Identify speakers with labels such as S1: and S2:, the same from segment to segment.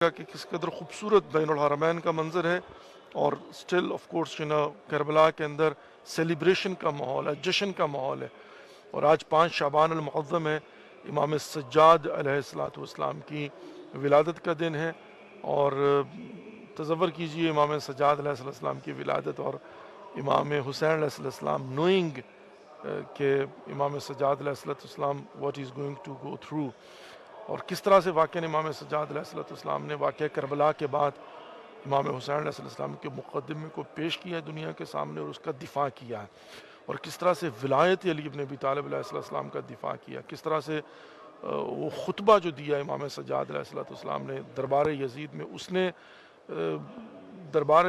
S1: کہ کس قدر خوبصورت بین الحرمین کا منظر ہے، اور سٹل آف کورس کربلا کے اندر سیلیبریشن کا ماحول ہے، جشن کا ماحول ہے۔ اور آج 5 شعبان المعظم ہے، امام سجاد علیہ السلام کی ولادت کا دن ہے۔ اور تصور کیجئے امام سجاد علیہ السلام کی ولادت اور امام حسین علیہ السلام نوئنگ کہ امام سجاد علیہ السلام what is going to go through, اور کس طرح سے واقعہ امام سجاد علیہ السلام نے واقعہ کربلا کے بعد امام حسین علیہ السلام کے مقدمے کو پیش کیا ہے دنیا کے سامنے اور اس کا دفاع کیا ہے، اور کس طرح سے ولایت علی ابن ابی طالب علیہ السلام کا دفاع کیا، کس طرح سے وہ خطبہ جو دیا امام سجاد علیہ السلام نے دربار یزید میں، اس نے دربار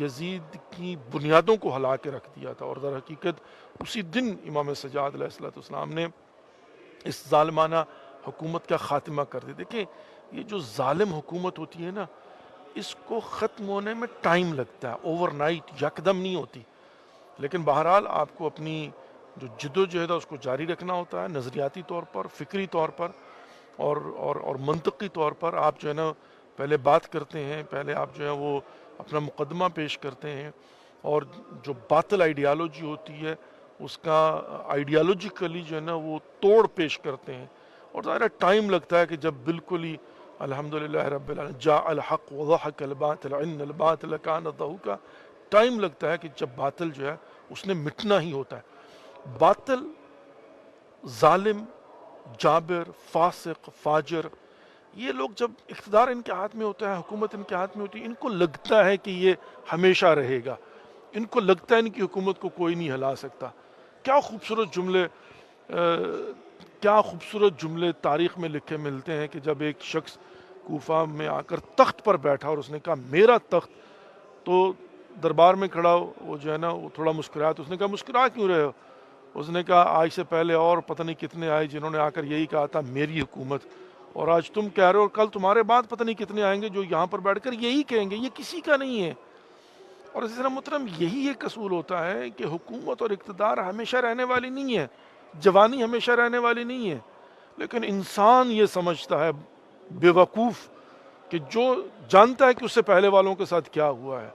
S1: یزید کی بنیادوں کو ہلا کے رکھ دیا تھا، اور در حقیقت اسی دن امام سجاد علیہ السلام نے اس ظالمانہ حکومت کا خاتمہ کر دیا۔ دیکھیں، یہ جو ظالم حکومت ہوتی ہے نا، اس کو ختم ہونے میں ٹائم لگتا ہے، اوور نائٹ یکدم نہیں ہوتی، لیکن بہرحال آپ کو اپنی جو جد و جہد ہے اس کو جاری رکھنا ہوتا ہے، نظریاتی طور پر، فکری طور پر اور منطقی طور پر آپ جو ہے نا پہلے بات کرتے ہیں، پہلے آپ جو ہے وہ اپنا مقدمہ پیش کرتے ہیں، اور جو باطل آئیڈیالوجی ہوتی ہے اس کا آئیڈیالوجیکلی جو ہے نا وہ توڑ پیش کرتے ہیں، اور ظاہر ٹائم لگتا ہے کہ جب بالکل ہی الحمدللہ رب العالمین جاء الحق وضحک الباطل ان الباطل کان زہوقا، ٹائم لگتا ہے کہ جب باطل جو ہے اس نے مٹنا ہی ہوتا ہے۔ باطل، ظالم، جابر، فاسق، فاجر، یہ لوگ جب اقتدار ان کے ہاتھ میں ہوتا ہے، حکومت ان کے ہاتھ میں ہوتی ہے، ان کو لگتا ہے کہ یہ ہمیشہ رہے گا، ان کو لگتا ہے ان کی حکومت کو کوئی نہیں ہلا سکتا۔ کیا خوبصورت جملے تاریخ میں لکھے ملتے ہیں کہ جب ایک شخص کوفہ میں آ کر تخت پر بیٹھا اور اس نے کہا میرا تخت، تو دربار میں کھڑا وہ جو ہے نا وہ تھوڑا مسکرایا، تو اس نے کہا مسکرا کیوں رہے ہو؟ اس نے کہا آج سے پہلے اور پتہ نہیں کتنے آئے جنہوں نے آ کر یہی کہا تھا میری حکومت، اور آج تم کہہ رہے ہو، اور کل تمہارے بعد پتہ نہیں کتنے آئیں گے جو یہاں پر بیٹھ کر یہی کہیں گے، یہ کسی کا نہیں ہے۔ اور اسی طرح محترم یہی ایک اصول ہوتا ہے کہ حکومت اور اقتدار ہمیشہ رہنے والی نہیں ہے، جوانی ہمیشہ رہنے والی نہیں ہے، لیکن انسان یہ سمجھتا ہے بے وقوف کہ جو جانتا ہے کہ اس سے پہلے والوں کے ساتھ کیا ہوا ہے،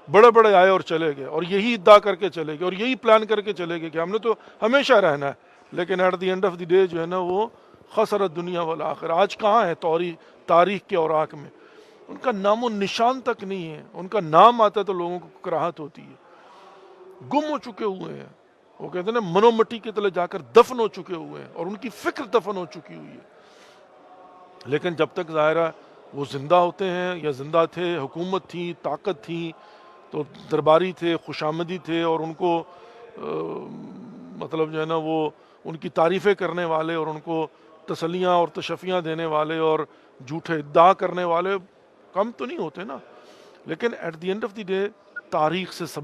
S1: بڑے بڑے آئے اور چلے گئے، اور یہی ادعا کر کے چلے گئے اور یہی پلان کر کے چلے گئے کہ ہم نے تو ہمیشہ رہنا ہے، لیکن at the end of the day جو ہے نا وہ خسرت دنیا والآخرہ، آج کہاں ہے تاریخ کے اوراق میں، ان کا نام و نشان تک نہیں ہے، ان کا نام آتا ہے تو لوگوں کو کراہت ہوتی ہے، گم ہو چکے ہوئے ہیں، وہ کہتے ہیں نا منو مٹی کے تلے جا کر دفن ہو چکے ہوئے ہیں، اور ان کی فکر دفن ہو چکی ہوئی ہے۔ لیکن جب تک ظاہرہ وہ زندہ ہوتے ہیں یا زندہ تھے، حکومت تھی، طاقت تھی، تو درباری تھے، خوشامدی تھے، اور ان کو مطلب جو ہے نا وہ ان کی تعریفیں کرنے والے اور ان کو تسلیاں اور تشفیاں دینے والے اور جھوٹے ادعا کرنے والے کم تو نہیں ہوتے نا، لیکن at the end of the day تاریخ سے